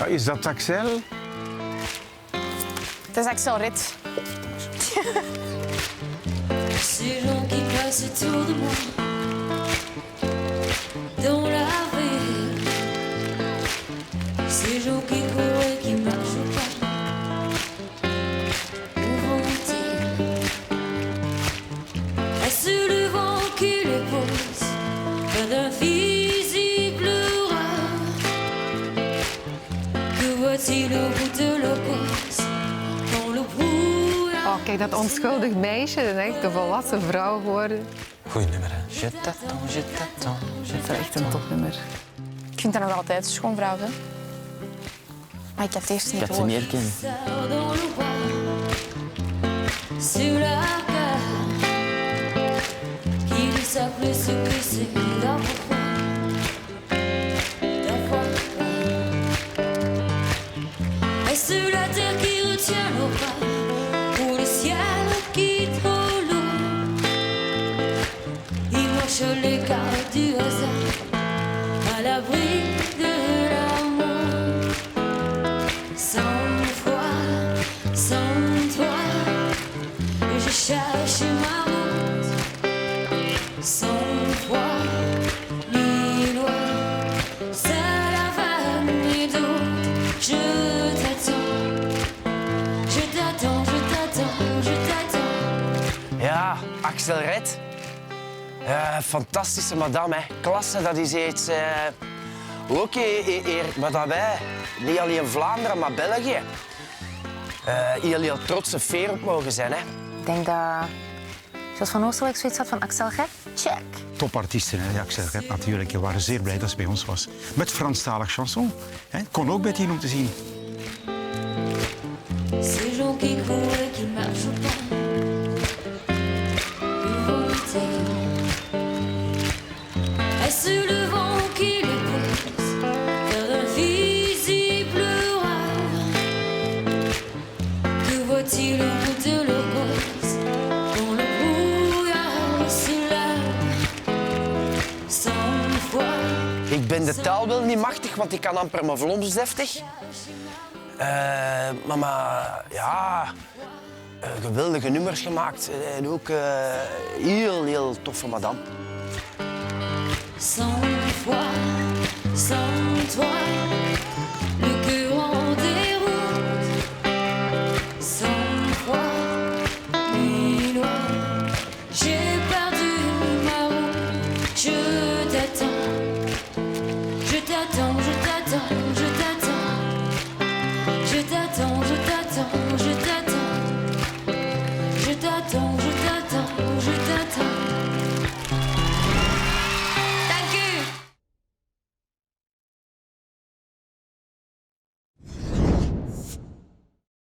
Is dat Axel? Het is Axel Rit. Ces gens qui passent autour de moi dans la ville, ces gens qui courent et qui marchent pas, où vont-ils? Est-ce le vent qui les pose près d'un visible rare? Que voit-il au bout de leur course dans le brouillard? Oh, kijk, dat onschuldig meisje, dan echt een volwassen vrouw geworden. Goeie nummer, hè. Je t'attends, je t'attends, je Dat is echt een topnummer. Ik vind dat nog altijd een schoon vrouw, hè. Maar ik heb het eerst Ik niet had ze gehoord. niet herkend. Dans le bois, sur la gare, qui ne savent plus ce que c'est d'avoir Est-ce la terre qui retient nos pas ou le ciel qui trop lourd? Ils marchent l'écart du hasard à l'abri de l'amour. Sans foi, sans toi, je cherche ma route. Sans foi, ni loi, c'est la femme ni d'autre. Je t'attends, je t'attends, je t'attends, je t'attends. Ja, Axel Rit. Fantastische madame, hè. Klasse, dat is iets... ook hier, maar dat wij, niet alleen Vlaanderen, maar België, heel trotse veer op mogen zijn. Hè. Ik denk dat Jos van Oosterwijk zoiets had van Axel Ret. Check. Topartiesten, hè? Axel Red natuurlijk. We waren zeer blij dat ze bij ons was. Met Franstalig chanson. Hè? Kon ook bij die om te zien. Ces gens qui courent et qui marchent pas, où vont-ils? Est-ce le vent qui les pousse vers l'invisible rare? Que voit-il au bout de leur course dans le brouillard se lave? Sans foi. Ik ben de taal wel niet machtig, want ik kan amper mijn Vlaams deftig. Maar ja, geweldige nummers gemaakt. En ook heel toffe madame. Sans foi, sans toi.